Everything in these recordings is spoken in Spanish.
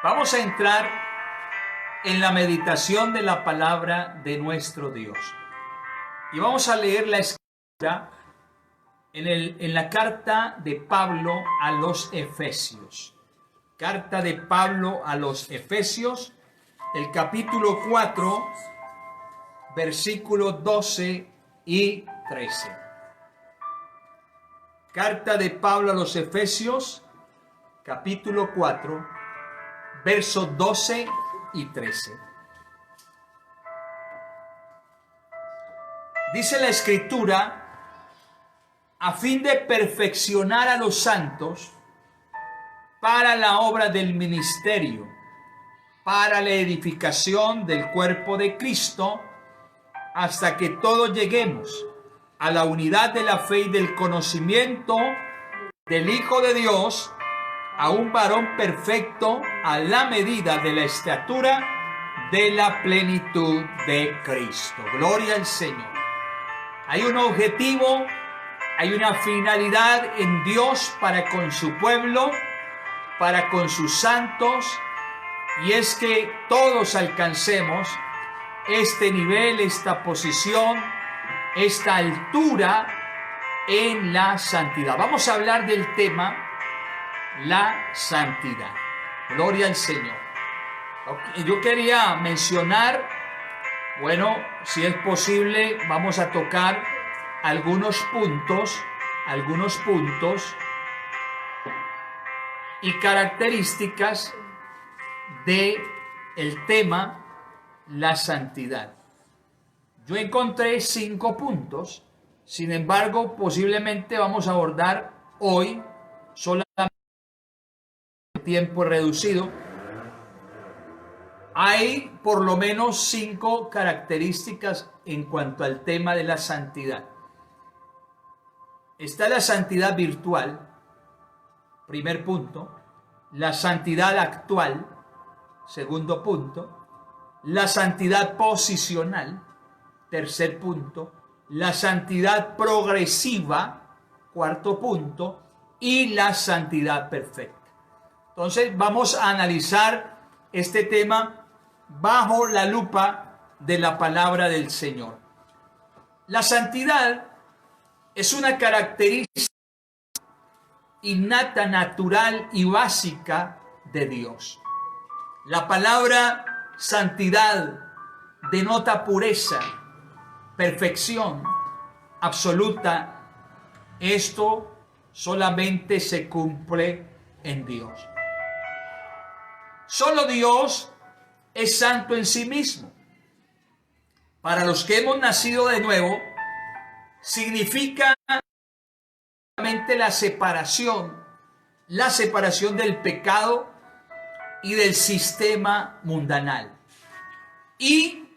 Vamos a entrar en la meditación de la palabra de nuestro Dios. Y vamos a leer la escritura en la carta de Pablo a los Efesios. Carta de Pablo a los Efesios, el capítulo 4, versículos 12 y 13. Carta de Pablo a los Efesios, capítulo 4, versos 12 y 13. Dice la Escritura: a fin de perfeccionar a los santos para la obra del ministerio, para la edificación del cuerpo de Cristo, hasta que todos lleguemos a la unidad de la fe y del conocimiento del Hijo de Dios, a un varón perfecto a la medida de la estatura de la plenitud de Cristo. Gloria al Señor. Hay un objetivo, hay una finalidad en Dios para con su pueblo, para con sus santos, y es que todos alcancemos este nivel, esta posición, esta altura en la santidad. Vamos a hablar del tema la santidad. Gloria al Señor. Yo quería mencionar, bueno, si es posible, vamos a tocar algunos puntos y características de el tema la santidad. Yo encontré 5 puntos, sin embargo, posiblemente vamos a abordar hoy solamente tiempo reducido. Hay por lo menos 5 características en cuanto al tema de la santidad. Está la santidad virtual, primer punto. La santidad actual, segundo punto. La santidad posicional, tercer punto. La santidad progresiva, cuarto punto. Y la santidad perfecta. Entonces vamos a analizar este tema bajo la lupa de la palabra del Señor. La santidad es una característica innata, natural y básica de Dios. La palabra santidad denota pureza, perfección absoluta. Esto solamente se cumple en Dios. Solo Dios es santo en sí mismo. Para los que hemos nacido de nuevo, significa la separación del pecado y del sistema mundanal, y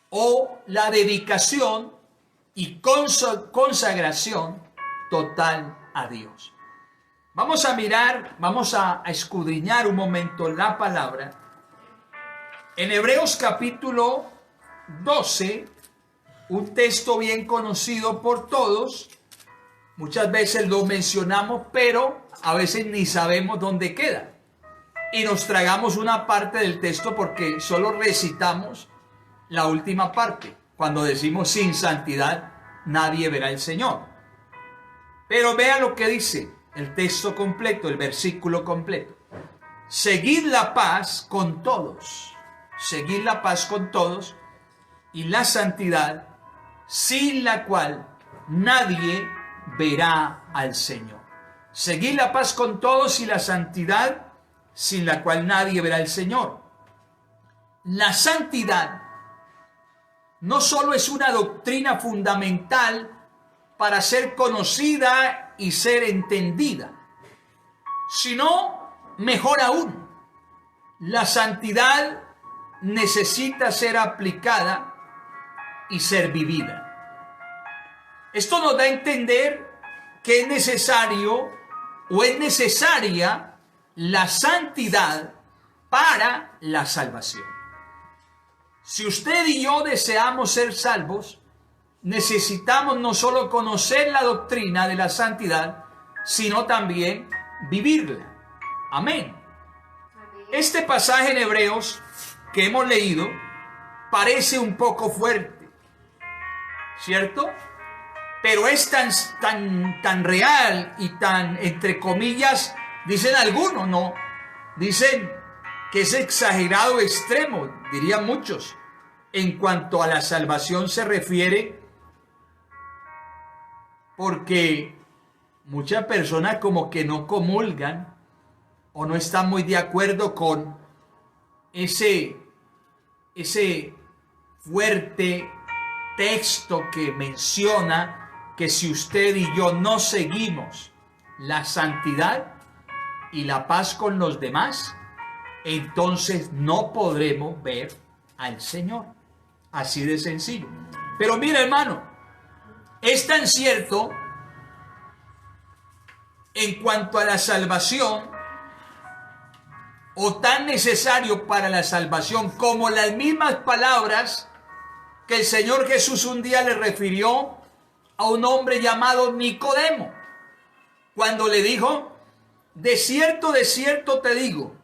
o la dedicación y consagración total a Dios. Vamos a mirar, vamos a escudriñar un momento la palabra. En Hebreos capítulo 12, un texto bien conocido por todos. Muchas veces lo mencionamos, pero a veces ni sabemos dónde queda. Y nos tragamos una parte del texto porque solo recitamos la última parte. Cuando decimos sin santidad, nadie verá al Señor. Pero vea lo que dice el texto completo, el versículo completo. Seguid la paz con todos. Seguid la paz con todos y la santidad, sin la cual nadie verá al Señor. Seguid la paz con todos y la santidad, sin la cual nadie verá al Señor. La santidad no solo es una doctrina fundamental para ser conocida y ser entendida, sino, mejor aún, la santidad necesita ser aplicada y ser vivida. Esto nos da a entender que es necesario o es necesaria la santidad para la salvación. Si usted y yo deseamos ser salvos, necesitamos no solo conocer la doctrina de la santidad, sino también vivirla. Amén. Este pasaje en Hebreos que hemos leído parece un poco fuerte, ¿cierto? Pero es tan real y tan, entre comillas, dicen algunos, ¿no? Dicen que es exagerado extremo, dirían muchos, en cuanto a la salvación se refiere, porque muchas personas como que no comulgan o no están muy de acuerdo con ese fuerte texto que menciona que si usted y yo no seguimos la santidad y la paz con los demás, entonces no podremos ver al Señor. Así de sencillo. Pero mira, hermano, es tan cierto en cuanto a la salvación, o tan necesario para la salvación como las mismas palabras que el Señor Jesús un día le refirió a un hombre llamado Nicodemo, cuando le dijo: de cierto te digo,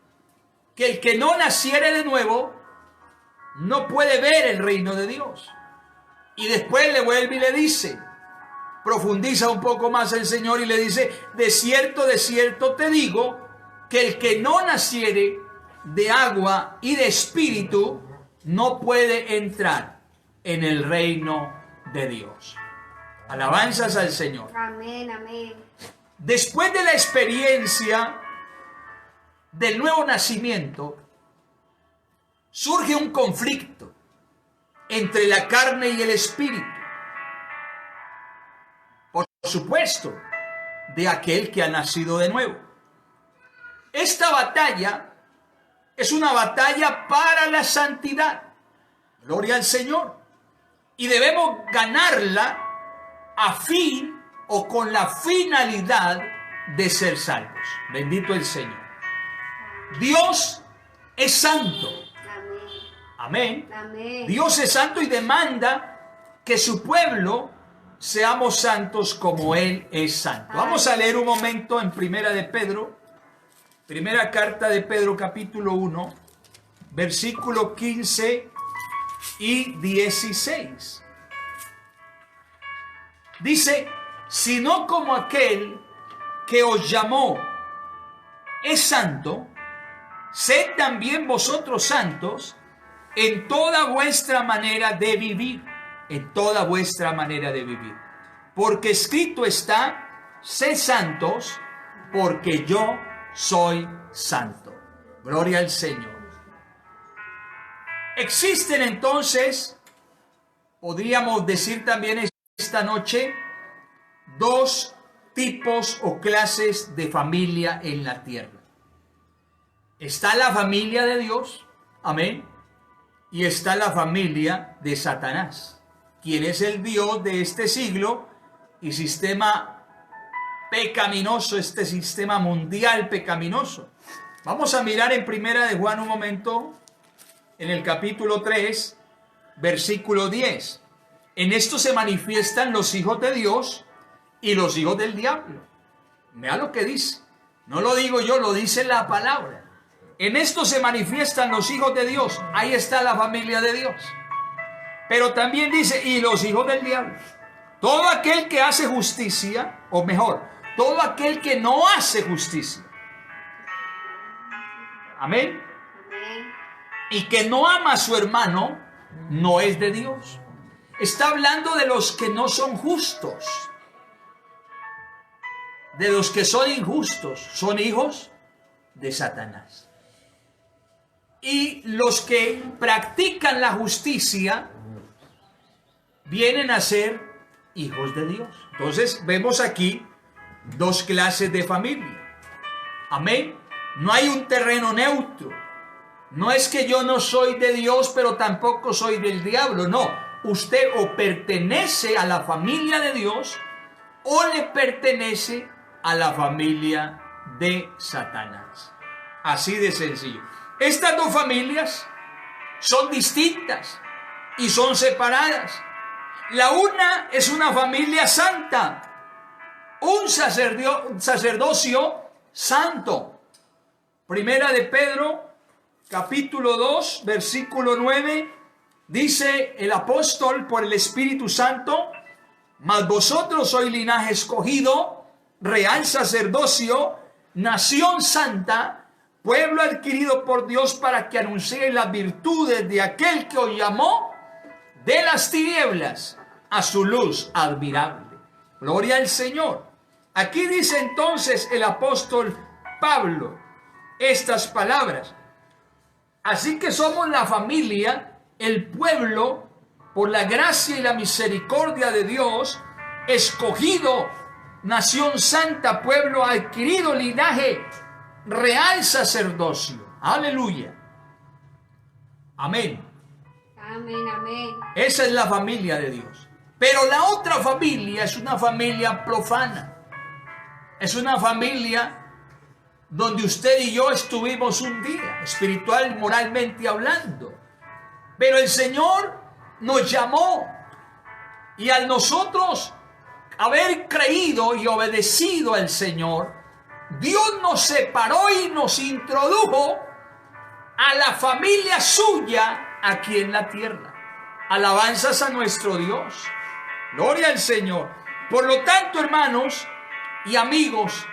que el que no naciere de nuevo no puede ver el reino de Dios. Y después le vuelve y le dice, profundiza un poco más el Señor y le dice: de cierto te digo, que el que no naciere de agua y de espíritu no puede entrar en el reino de Dios. Alabanzas al Señor. Amén, amén. Después de la experiencia del nuevo nacimiento, surge un conflicto entre la carne y el espíritu. Por supuesto, de aquel que ha nacido de nuevo. Esta batalla es una batalla para la santidad. Gloria al Señor. Y debemos ganarla a fin o con la finalidad de ser salvos. Bendito el Señor. Dios es santo. Amén. Amén. Dios es santo y demanda que su pueblo seamos santos como Él es santo. Vamos a leer un momento en Primera de Pedro. Primera carta de Pedro, capítulo 1, versículo 15 y 16. Dice: sino como aquel que os llamó es santo, sed también vosotros santos en toda vuestra manera de vivir. En toda vuestra manera de vivir. Porque escrito está: sed santos, porque yo soy santo. Gloria al Señor. Existen entonces, podríamos decir también esta noche, dos tipos o clases de familia en la tierra. Está la familia de Dios, amén, y está la familia de Satanás, quien es el Dios de este siglo y sistema pecaminoso, este sistema mundial pecaminoso. Vamos a mirar en Primera de Juan un momento, en el capítulo 3, versículo 10. En esto se manifiestan los hijos de Dios y los hijos del diablo. Vea lo que dice. No lo digo yo, lo dice la palabra. En esto se manifiestan los hijos de Dios. Ahí está la familia de Dios. Pero también dice: y los hijos del diablo. Todo aquel que hace justicia, o mejor, todo aquel que no hace justicia. Amén. Y que no ama a su hermano, no es de Dios. Está hablando de los que no son justos. De los que son injustos. Son hijos de Satanás. Y los que practican la justicia vienen a ser hijos de Dios. Entonces vemos aquí dos clases de familia. Amén. No hay un terreno neutro. No es que yo no soy de Dios, pero tampoco soy del diablo. No, usted o pertenece a la familia de Dios o le pertenece a la familia de Satanás. Así de sencillo. Estas dos familias son distintas y son separadas. La una es una familia santa, un sacerdocio santo. Primera de Pedro, capítulo 2, versículo 9, dice el apóstol por el Espíritu Santo: mas vosotros sois linaje escogido, real sacerdocio, nación santa, pueblo adquirido por Dios, para que anunciéis las virtudes de aquel que os llamó de las tinieblas a su luz admirable. Gloria al Señor. Aquí dice entonces el apóstol Pablo estas palabras: así que somos la familia, el pueblo, por la gracia y la misericordia de Dios, escogido, nación santa, pueblo adquirido, linaje real, sacerdocio. Aleluya. Amén. Amén, amén. Esa es la familia de Dios. Pero la otra familia es una familia profana. Es una familia donde usted y yo estuvimos un día, espiritual y moralmente hablando. Pero el Señor nos llamó, y al nosotros haber creído y obedecido al Señor, Dios nos separó y nos introdujo a la familia suya aquí en la tierra. Alabanzas a nuestro Dios. Gloria al Señor. Por lo tanto, hermanos y amigos,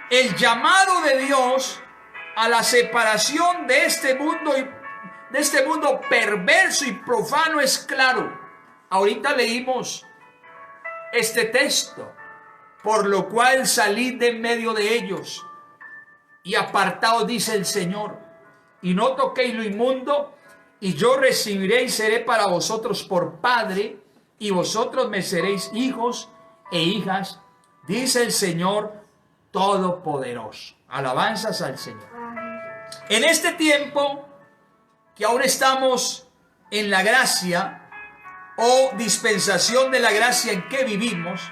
el llamado de Dios a la separación de este mundo perverso y profano es claro. Ahorita leímos este texto: por lo cual salid de en medio de ellos y apartaos, dice el Señor, y no toquéis lo inmundo, y yo recibiré y seré para vosotros por padre, y vosotros me seréis hijos e hijas, dice el Señor Todopoderoso. Alabanzas al Señor. En este tiempo que ahora estamos en la gracia o dispensación de la gracia en que vivimos,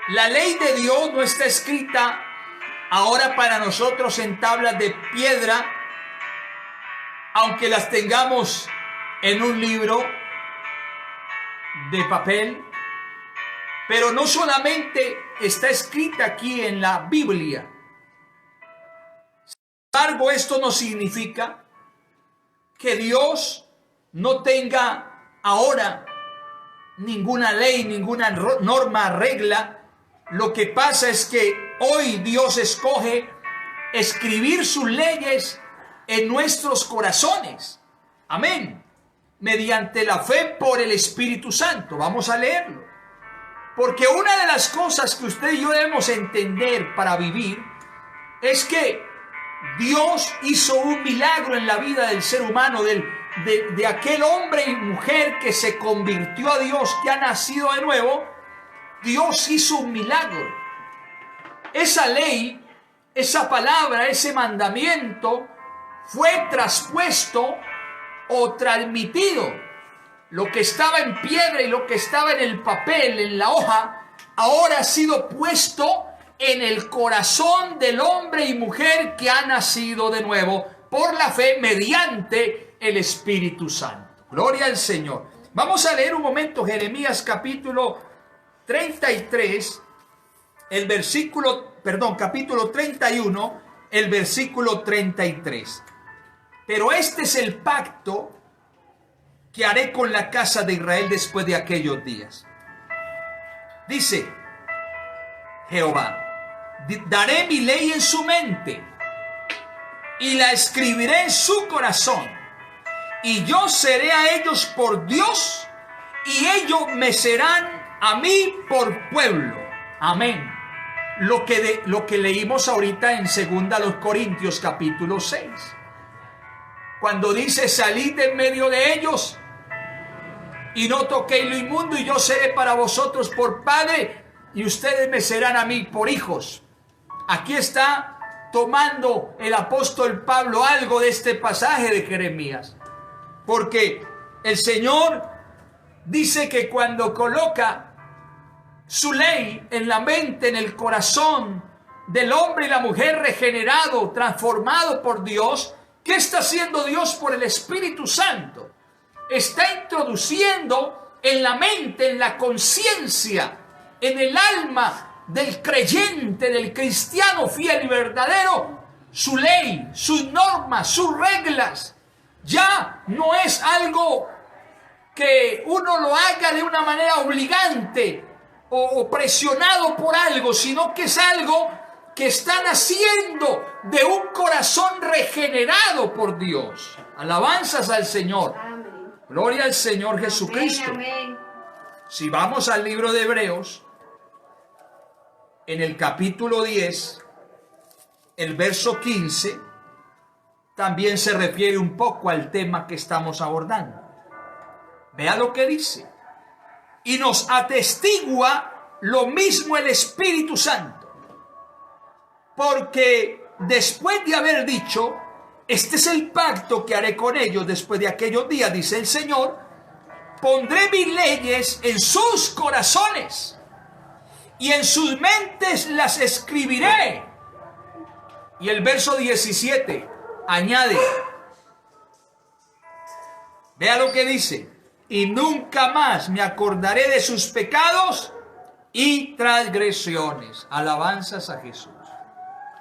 la ley de Dios no está escrita ahora para nosotros en tablas de piedra, aunque las tengamos en un libro de papel. Pero no solamente está escrita aquí en la Biblia. Sin embargo, esto no significa que Dios no tenga ahora ninguna ley, ninguna norma, regla. Lo que pasa es que hoy Dios escoge escribir sus leyes en nuestros corazones. Amén. Mediante la fe por el Espíritu Santo. Vamos a leerlo. Porque una de las cosas que usted y yo debemos entender para vivir es que Dios hizo un milagro en la vida del ser humano, de aquel hombre y mujer que se convirtió a Dios, que ha nacido de nuevo. Dios hizo un milagro. Esa ley, esa palabra, ese mandamiento fue traspuesto o transmitido. Lo que estaba en piedra y lo que estaba en el papel, en la hoja, ahora ha sido puesto en el corazón del hombre y mujer que ha nacido de nuevo por la fe mediante el Espíritu Santo. Gloria al Señor. Vamos a leer un momento Jeremías capítulo 33, capítulo 31, el versículo 33. Pero este es el pacto que haré con la casa de Israel después de aquellos días. Dice Jehová: daré mi ley en su mente y la escribiré en su corazón, y yo seré a ellos por Dios, y ellos me serán a mí por pueblo. Amén. Lo que leímos ahorita en 2 Corintios capítulo 6. Cuando dice: salid de en medio de ellos y no toquéis lo inmundo, y yo seré para vosotros por padre, y ustedes me serán a mí por hijos. Aquí está tomando el apóstol Pablo algo de este pasaje de Jeremías, porque el Señor dice que cuando coloca su ley en la mente, en el corazón del hombre y la mujer regenerado, transformado por Dios, ¿qué está haciendo Dios por el Espíritu Santo? Está introduciendo en la mente, en la conciencia, en el alma del creyente, del cristiano fiel y verdadero, su ley, sus normas, sus reglas. Ya no es algo que uno lo haga de una manera obligante o presionado por algo, sino que es algo que están haciendo de un corazón regenerado por Dios. Alabanzas al Señor. Amén. Gloria al Señor Jesucristo. Amén. Si vamos al libro de Hebreos, en el capítulo 10, el verso 15, también se refiere un poco al tema que estamos abordando. Vea lo que dice. Y nos atestigua lo mismo el Espíritu Santo. Porque después de haber dicho, este es el pacto que haré con ellos después de aquellos días, dice el Señor, pondré mis leyes en sus corazones y en sus mentes las escribiré. Y el verso 17 añade, vea lo que dice, y nunca más me acordaré de sus pecados y transgresiones. Alabanzas a Jesús.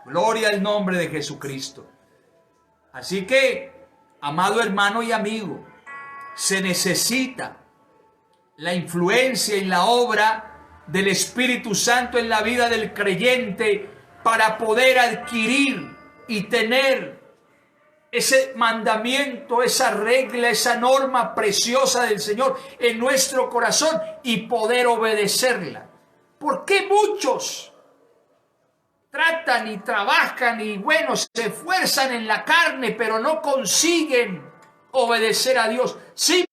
Gloria al nombre de Jesucristo. Así que, amado hermano y amigo, se necesita la influencia y la obra del Espíritu Santo en la vida del creyente para poder adquirir y tener ese mandamiento, esa regla, esa norma preciosa del Señor en nuestro corazón y poder obedecerla. ¿Por qué muchos tratan y trabajan y se esfuerzan en la carne, pero no consiguen obedecer a Dios? Sí,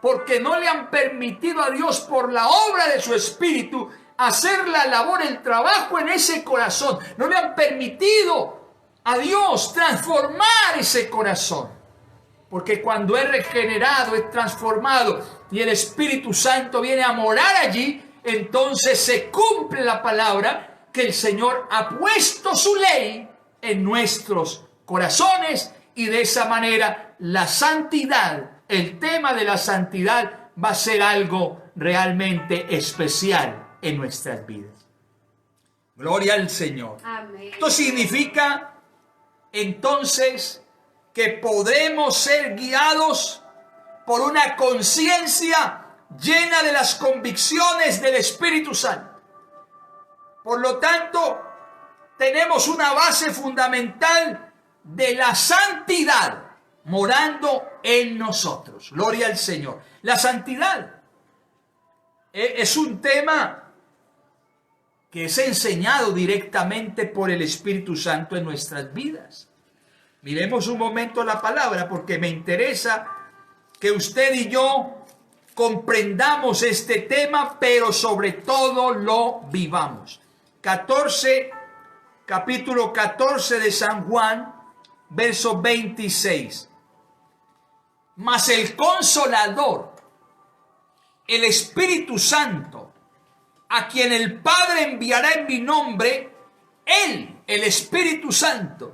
porque no le han permitido a Dios por la obra de su Espíritu hacer la labor, el trabajo en ese corazón. No le han permitido a Dios transformar ese corazón. Porque cuando es regenerado, es transformado y el Espíritu Santo viene a morar allí, entonces se cumple la palabra que el Señor ha puesto su ley en nuestros corazones, y de esa manera la santidad, el tema de la santidad va a ser algo realmente especial en nuestras vidas. Gloria al Señor. Amén. Esto significa entonces que podemos ser guiados por una conciencia llena de las convicciones del Espíritu Santo. Por lo tanto, tenemos una base fundamental de la santidad morando en nosotros. Gloria al Señor. La santidad es un tema que es enseñado directamente por el Espíritu Santo en nuestras vidas. Miremos un momento la palabra, porque me interesa que usted y yo comprendamos este tema, pero sobre todo lo vivamos. Capítulo 14 de San Juan, verso 26. Mas el Consolador, el Espíritu Santo, a quien el Padre enviará en mi nombre, Él, el Espíritu Santo,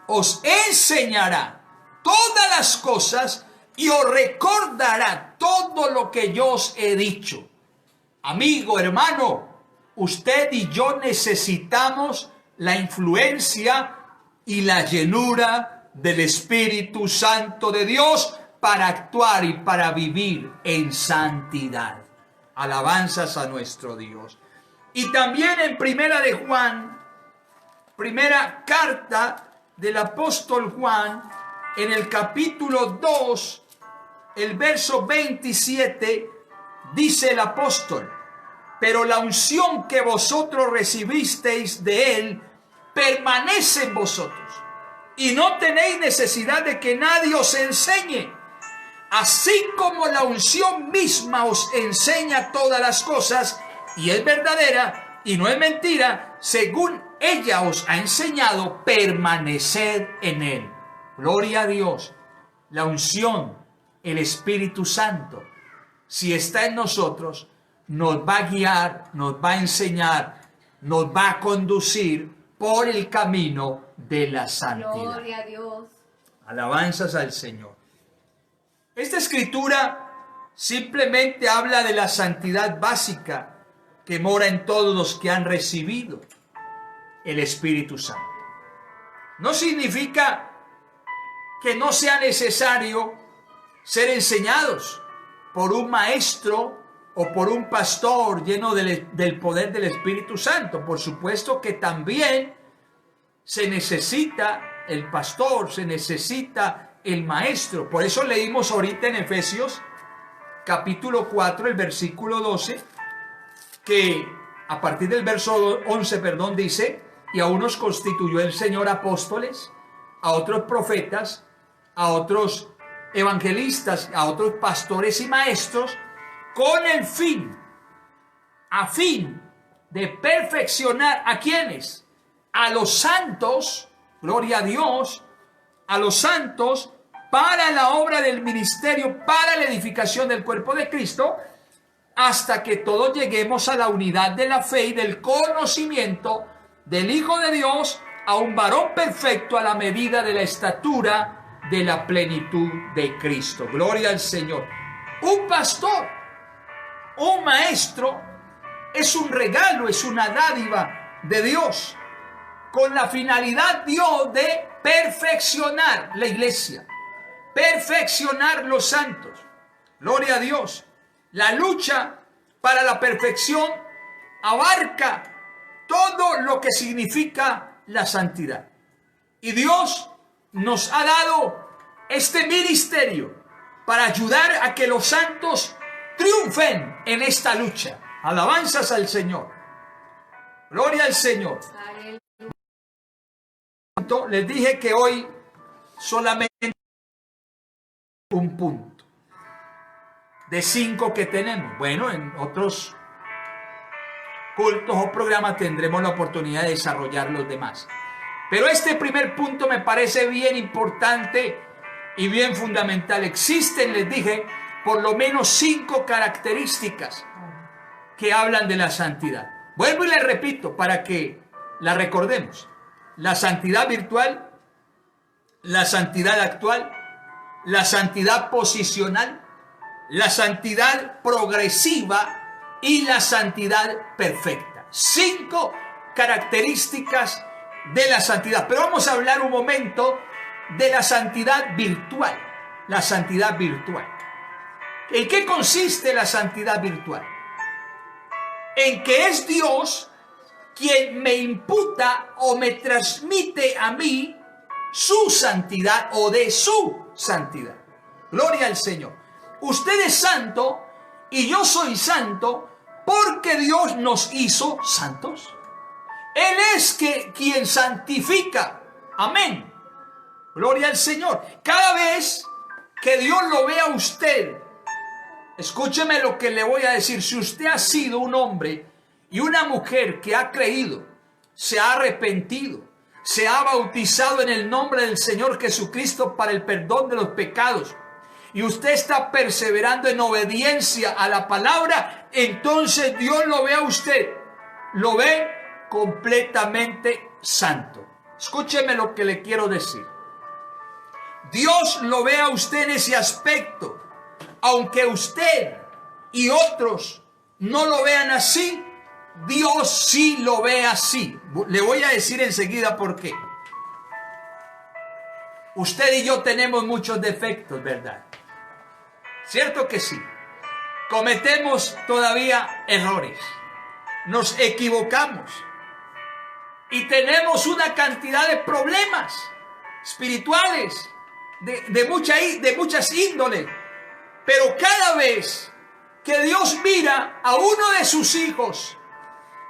os enseñará todas las cosas y os recordará todo lo que yo os he dicho. Amigo, hermano, usted y yo necesitamos la influencia y la llenura del Espíritu Santo de Dios para actuar y para vivir en santidad. Alabanzas a nuestro Dios. Y también en Primera de Juan, primera carta del apóstol Juan, en el capítulo 2, el verso 27, dice el apóstol: pero la unción que vosotros recibisteis de Él permanece en vosotros, y no tenéis necesidad de que nadie os enseñe. Así como la unción misma os enseña todas las cosas, y es verdadera y no es mentira, según ella os ha enseñado, permaneced en Él. Gloria a Dios. La unción, el Espíritu Santo, si está en nosotros, nos va a guiar, nos va a enseñar, nos va a conducir por el camino de la santidad. Gloria a Dios. Alabanzas al Señor. Esta escritura simplemente habla de la santidad básica que mora en todos los que han recibido el Espíritu Santo. No significa que no sea necesario ser enseñados por un maestro o por un pastor lleno del poder del Espíritu Santo. Por supuesto que también se necesita el pastor, se necesita el maestro. Por eso leímos ahorita en Efesios capítulo 4, el versículo 12, que a partir del verso 11, dice: y a unos constituyó el Señor apóstoles, a otros profetas, a otros evangelistas, a otros pastores y maestros, con el fin, a fin de perfeccionar ¿a quiénes? A los santos, gloria a Dios, a los santos para la obra del ministerio, para la edificación del cuerpo de Cristo, hasta que todos lleguemos a la unidad de la fe y del conocimiento del Hijo de Dios, a un varón perfecto a la medida de la estatura de la plenitud de Cristo. Gloria al Señor. Un pastor, un maestro, es un regalo, es una dádiva de Dios, con la finalidad, Dios, de perfeccionar la iglesia, perfeccionar los santos. Gloria a Dios. La lucha para la perfección abarca todo lo que significa la santidad. Y Dios nos ha dado este ministerio para ayudar a que los santos triunfen en esta lucha. Alabanzas al Señor. Gloria al Señor. Les dije que hoy solamente un punto de 5 que tenemos. Bueno, en otros cultos o programas tendremos la oportunidad de desarrollar los demás. Pero este primer punto me parece bien importante y bien fundamental. Existen, les dije, por lo menos 5 características que hablan de la santidad. Vuelvo y les repito para que la recordemos. La santidad virtual, la santidad actual, la santidad posicional, la santidad progresiva y la santidad perfecta. 5 características de la santidad. Pero vamos a hablar un momento de la santidad virtual. La santidad virtual. ¿En qué consiste la santidad virtual? En que es Dios quien me imputa o me transmite a mí su santidad o de su santidad. Gloria al Señor. Usted es santo y yo soy santo porque Dios nos hizo santos. Él es quien santifica. Amén. Gloria al Señor. Cada vez que Dios lo vea a usted, escúcheme lo que le voy a decir. Si usted ha sido un hombre y una mujer que ha creído, se ha arrepentido, se ha bautizado en el nombre del Señor Jesucristo para el perdón de los pecados, y usted está perseverando en obediencia a la palabra, entonces Dios lo ve a usted, lo ve completamente santo. Escúcheme lo que le quiero decir. Dios lo ve a usted en ese aspecto, aunque usted y otros no lo vean así, Dios sí lo ve así. Le voy a decir enseguida por qué. Usted y yo tenemos muchos defectos, ¿verdad? ¿Cierto que sí? Cometemos todavía errores. Nos equivocamos. Y tenemos una cantidad de problemas espirituales de muchas índoles. Pero cada vez que Dios mira a uno de sus hijos,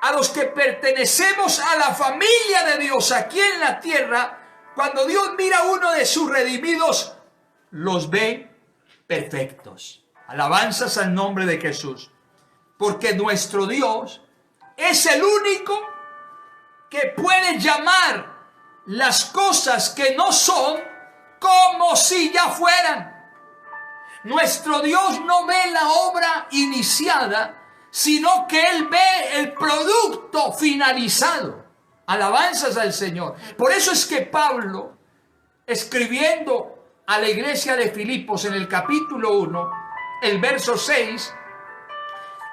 a los que pertenecemos a la familia de Dios aquí en la tierra, cuando Dios mira a uno de sus redimidos, los ve perfectos. Alabanzas al nombre de Jesús. Porque nuestro Dios es el único que puede llamar las cosas que no son como si ya fueran. Nuestro Dios no ve la obra iniciada, sino que Él ve el producto finalizado. Alabanzas al Señor. Por eso es que Pablo, escribiendo a la iglesia de Filipos en el capítulo 1, el verso 6,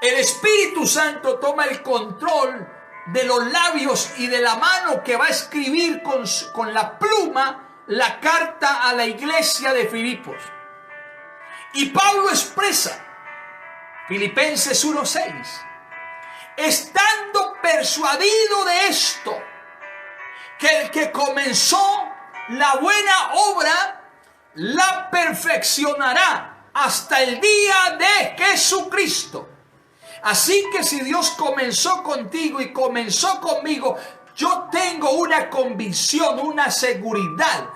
el Espíritu Santo toma el control de los labios y de la mano que va a escribir con la pluma la carta a la iglesia de Filipos. Y Pablo expresa, Filipenses 1:6, estando persuadido de esto, que el que comenzó la buena obra la perfeccionará hasta el día de Jesucristo. Así que si Dios comenzó contigo y comenzó conmigo, yo tengo una convicción, una seguridad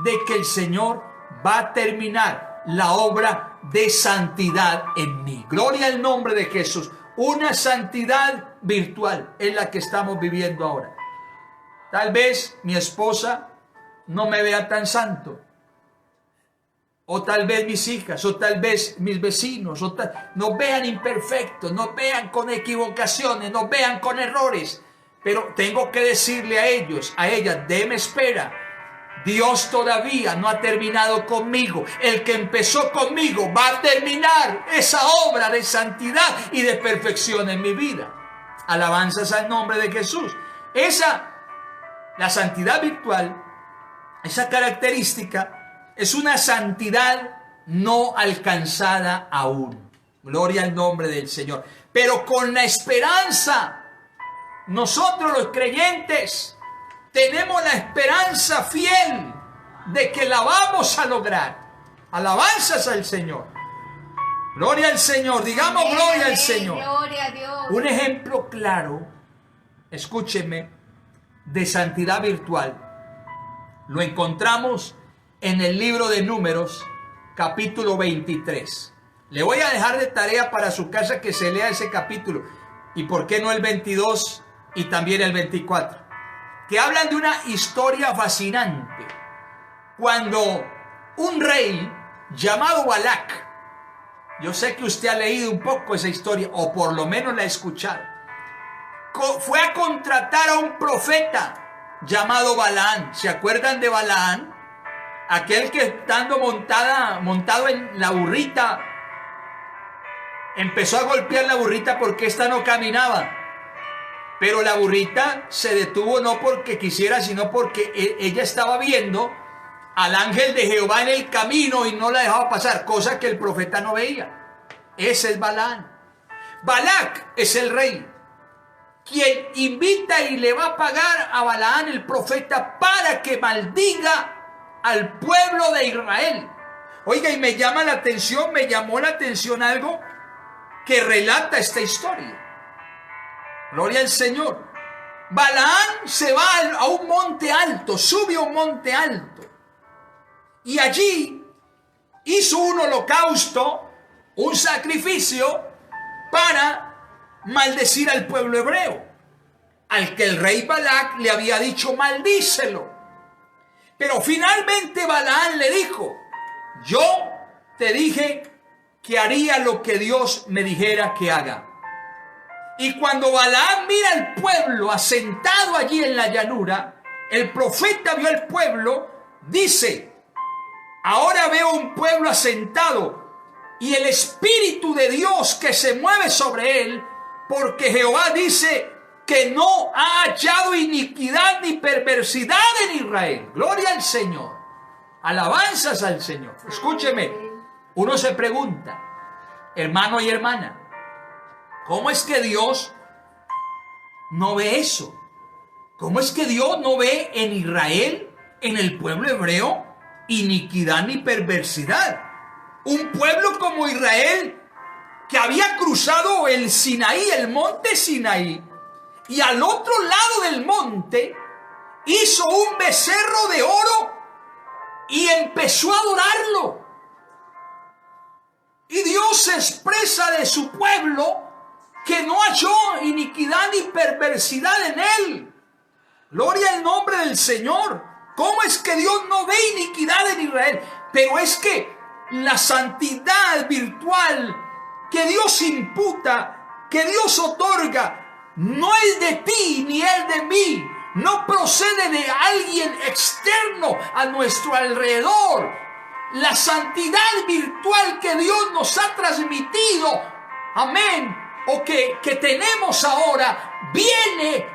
de que el Señor va a terminar la obra de santidad en mí. Gloria al nombre de Jesús. Una santidad virtual es la que estamos viviendo ahora. Tal vez mi esposa no me vea tan santo, o tal vez mis hijas, o tal vez mis vecinos, nos vean imperfectos, nos vean con equivocaciones, nos vean con errores. Pero tengo que decirle a ellos, a ellas, déme espera. Dios todavía no ha terminado conmigo. El que empezó conmigo va a terminar esa obra de santidad y de perfección en mi vida. Alabanzas al nombre de Jesús. La santidad virtual, esa característica, es una santidad no alcanzada aún. Gloria al nombre del Señor. Pero con la esperanza, nosotros los creyentes tenemos la esperanza fiel de que la vamos a lograr. Alabanzas al Señor. Gloria al Señor. Digamos gloria al Señor. Gloria a Dios. Un ejemplo claro, escúcheme, de santidad virtual lo encontramos en el libro de Números, capítulo 23. Le voy a dejar de tarea para su casa que se lea ese capítulo. ¿Y por qué no el 22 y también el 24? Que hablan de una historia fascinante. Cuando un rey llamado Balac, yo sé que usted ha leído un poco esa historia, o por lo menos la ha escuchado, fue a contratar a un profeta llamado Balaán. ¿Se acuerdan de Balaán? Aquel que estando montado en la burrita, empezó a golpear la burrita porque ésta no caminaba. Pero la burrita se detuvo no porque quisiera, sino porque ella estaba viendo al ángel de Jehová en el camino y no la dejaba pasar, cosa que el profeta no veía. Ese es Balaán. Balac es el rey, quien invita y le va a pagar a Balaán el profeta para que maldiga al pueblo de Israel. Oiga, y me llamó la atención algo que relata esta historia. Gloria al Señor. Balaán se va a un monte alto, sube a un monte alto, y allí hizo un holocausto, un sacrificio para maldecir al pueblo hebreo, al que el rey Balac le había dicho maldícelo. Pero finalmente Balaán le dijo: yo te dije que haría lo que Dios me dijera que haga. Y cuando Balaam mira al pueblo asentado allí en la llanura, el profeta vio al pueblo, dice: ahora veo un pueblo asentado y el Espíritu de Dios que se mueve sobre él, porque Jehová dice que no ha hallado iniquidad ni perversidad en Israel. Gloria al Señor. Alabanzas al Señor. Escúcheme, uno se pregunta, hermano y hermana, ¿cómo es que Dios no ve eso? ¿Cómo es que Dios no ve en Israel, en el pueblo hebreo, iniquidad ni perversidad? Un pueblo como Israel que había cruzado el Sinaí, el monte Sinaí, y al otro lado del monte hizo un becerro de oro y empezó a adorarlo. Y Dios expresa de su pueblo que no halló iniquidad ni perversidad en él. Gloria al nombre del Señor. ¿Cómo es que Dios no ve iniquidad en Israel? Pero es que la santidad virtual que Dios imputa, que Dios otorga, no es de ti ni es de mí, no procede de alguien externo a nuestro alrededor. La santidad virtual que Dios nos ha transmitido, amén, o que tenemos ahora, viene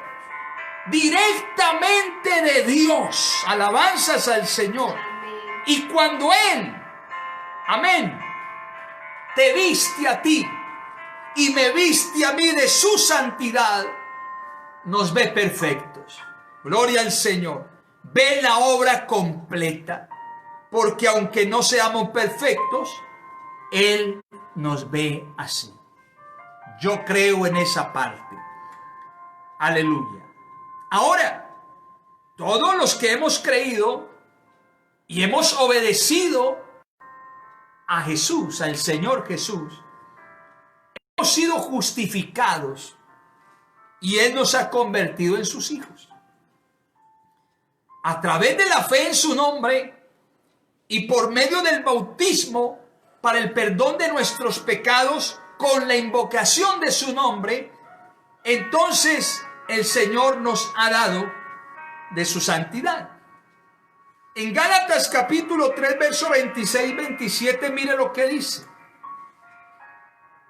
directamente de Dios. Alabanzas al Señor. Y cuando Él, amén, te viste a ti y me viste a mí de su santidad, nos ve perfectos. Gloria al Señor. Ve la obra completa, porque aunque no seamos perfectos, Él nos ve así. Yo creo en esa parte. Aleluya. Ahora, todos los que hemos creído y hemos obedecido a Jesús, al Señor Jesús, hemos sido justificados y Él nos ha convertido en sus hijos. A través de la fe en su nombre y por medio del bautismo para el perdón de nuestros pecados con la invocación de su nombre, entonces el Señor nos ha dado de su santidad. En Gálatas capítulo 3, verso 26-27, mire lo que dice.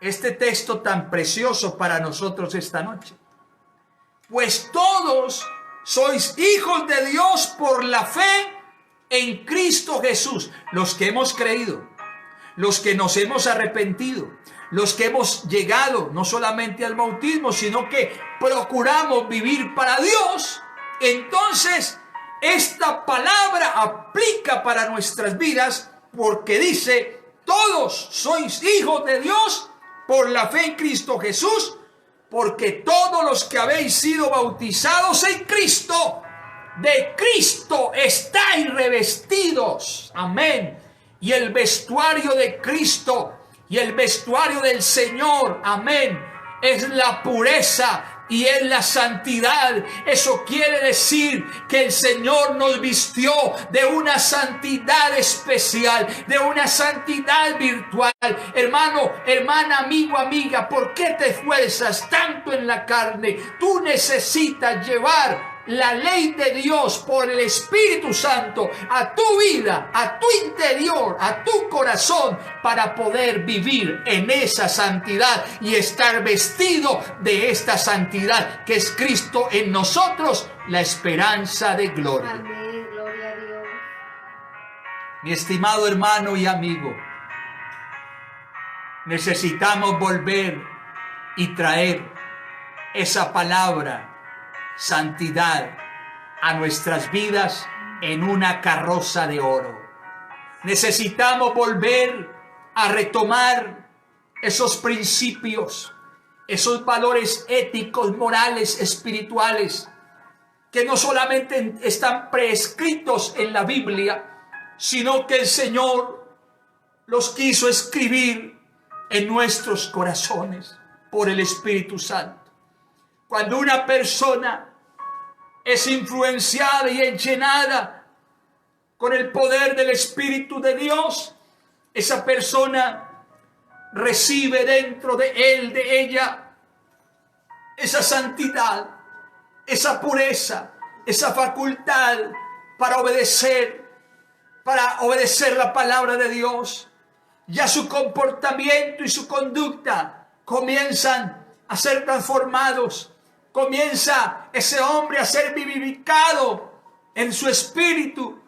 Este texto tan precioso para nosotros esta noche. Pues todos sois hijos de Dios por la fe en Cristo Jesús. Los que hemos creído, los que nos hemos arrepentido, los que hemos llegado no solamente al bautismo, sino que procuramos vivir para Dios. Entonces, esta palabra aplica para nuestras vidas porque dice, todos sois hijos de Dios por la fe en Cristo Jesús, porque todos los que habéis sido bautizados en Cristo, de Cristo estáis revestidos. Amén. Y el vestuario de Cristo y el vestuario del Señor, amén, es la pureza y es la santidad. Eso quiere decir que el Señor nos vistió de una santidad especial, de una santidad virtual. Hermano, hermana, amigo, amiga, ¿por qué te esfuerzas tanto en la carne? Tú necesitas llevar la ley de Dios por el Espíritu Santo a tu vida, a tu interior, a tu corazón, para poder vivir en esa santidad y estar vestido de esta santidad que es Cristo en nosotros, la esperanza de gloria. Amén, gloria a Dios. Mi estimado hermano y amigo, necesitamos volver y traer esa palabra santidad a nuestras vidas en una carroza de oro. Necesitamos volver a retomar esos principios, esos valores éticos, morales, espirituales, que no solamente están prescritos en la Biblia, sino que el Señor los quiso escribir en nuestros corazones por el Espíritu Santo. Cuando una persona es influenciada y enllenada con el poder del Espíritu de Dios, esa persona recibe dentro de él, de ella, esa santidad, esa pureza, esa facultad para obedecer la palabra de Dios. Ya su comportamiento y su conducta comienzan a ser transformados. Comienza ese hombre a ser vivificado en su espíritu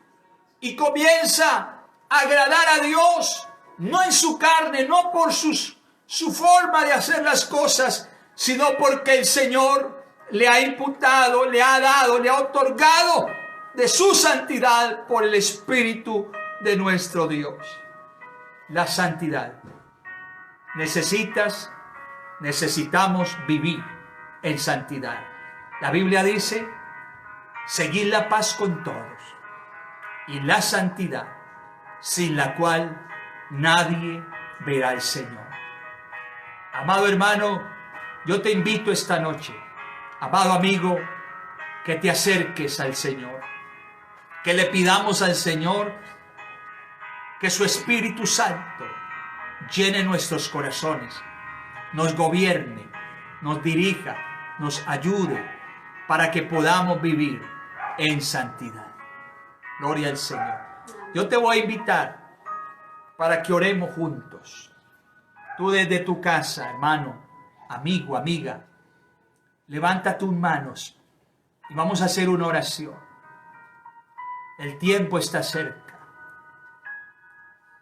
y comienza a agradar a Dios, no en su carne, no por su forma de hacer las cosas, sino porque el Señor le ha imputado, le ha dado, le ha otorgado de su santidad por el Espíritu de nuestro Dios. La santidad. Necesitamos vivir en santidad. La Biblia dice, seguid la paz con todos y la santidad, sin la cual nadie verá al Señor. Amado hermano, yo te invito esta noche, amado amigo, que te acerques al Señor, que le pidamos al Señor que su Espíritu Santo llene nuestros corazones, nos gobierne, nos dirija, nos ayude para que podamos vivir en santidad. Gloria al Señor. Yo te voy a invitar para que oremos juntos. Tú desde tu casa, hermano, amigo, amiga, levanta tus manos Y vamos a hacer una oración. El tiempo está cerca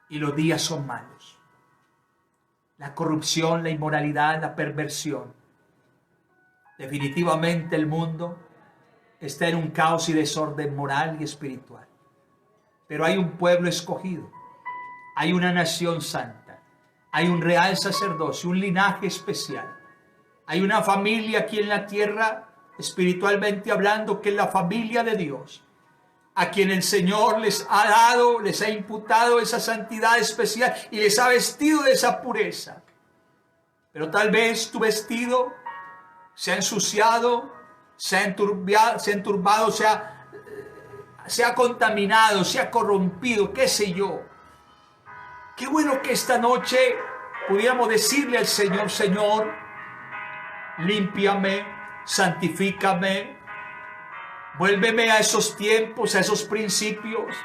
y los días son malos. La corrupción, la inmoralidad, la perversión. Definitivamente el mundo está en un caos y desorden moral y espiritual. Pero hay un pueblo escogido, hay una nación santa, hay un real sacerdocio, un linaje especial. Hay una familia aquí en la tierra, espiritualmente hablando, que es la familia de Dios, a quien el Señor les ha dado, les ha imputado esa santidad especial y les ha vestido de esa pureza. Pero tal vez tu vestido se ha ensuciado, se ha enturbado, se ha contaminado, se ha corrompido, qué sé yo. Qué bueno que esta noche pudiéramos decirle al Señor: Señor, límpiame, santifícame, vuélveme a esos tiempos, a esos principios.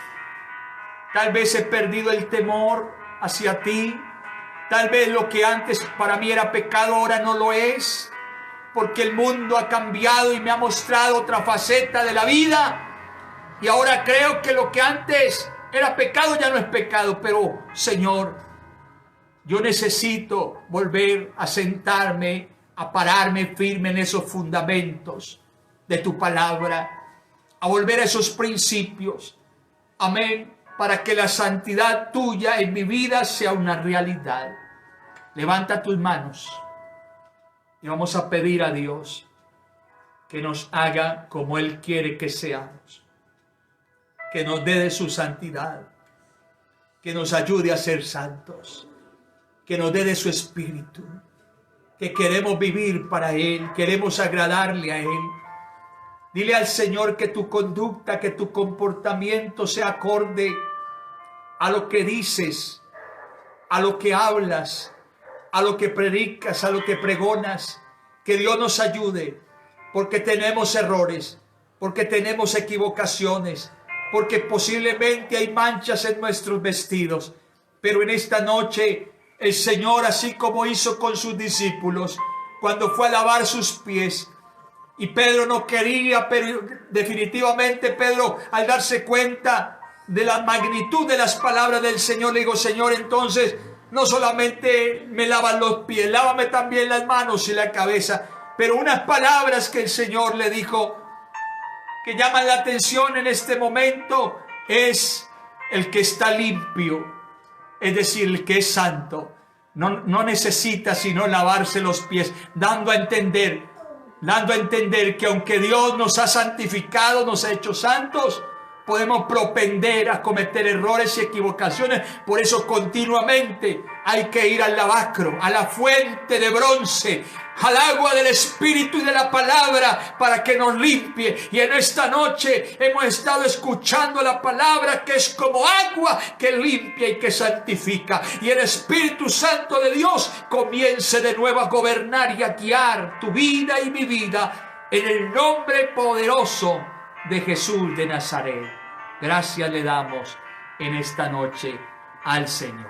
Tal vez he perdido el temor hacia ti. Tal vez lo que antes para mí era pecado ahora no lo es, porque el mundo ha cambiado y me ha mostrado otra faceta de la vida. Y ahora creo que lo que antes era pecado ya no es pecado. Pero, Señor, yo necesito volver a sentarme, a pararme firme en esos fundamentos de tu palabra, a volver a esos principios. Amén. Para que la santidad tuya en mi vida sea una realidad. Levanta tus manos y vamos a pedir a Dios que nos haga como Él quiere que seamos. Que nos dé de su santidad, que nos ayude a ser santos, que nos dé de su espíritu, que queremos vivir para Él, queremos agradarle a Él. Dile al Señor que tu conducta, que tu comportamiento sea acorde a lo que dices, a lo que hablas, a lo que predicas, a lo que pregonas. Que Dios nos ayude, porque tenemos errores, porque tenemos equivocaciones, porque posiblemente hay manchas en nuestros vestidos. Pero en esta noche el Señor, así como hizo con sus discípulos cuando fue a lavar sus pies, y Pedro no quería, pero definitivamente Pedro, al darse cuenta de la magnitud de las palabras del Señor, le digo: Señor, entonces no solamente me lavan los pies, lávame también las manos y la cabeza. Pero unas palabras que el Señor le dijo que llaman la atención en este momento es: el que está limpio, es decir, el que es santo, no necesita sino lavarse los pies, dando a entender que aunque Dios nos ha santificado, nos ha hecho santos, podemos propender a cometer errores y equivocaciones. Por eso continuamente hay que ir al lavacro, a la fuente de bronce, al agua del Espíritu y de la palabra, para que nos limpie. Y en esta noche hemos estado escuchando la palabra, que es como agua que limpia y que santifica. Y el Espíritu Santo de Dios comience de nuevo a gobernar y a guiar tu vida y mi vida, en el nombre poderoso de Jesús de Nazaret. Gracias le damos en esta noche al Señor.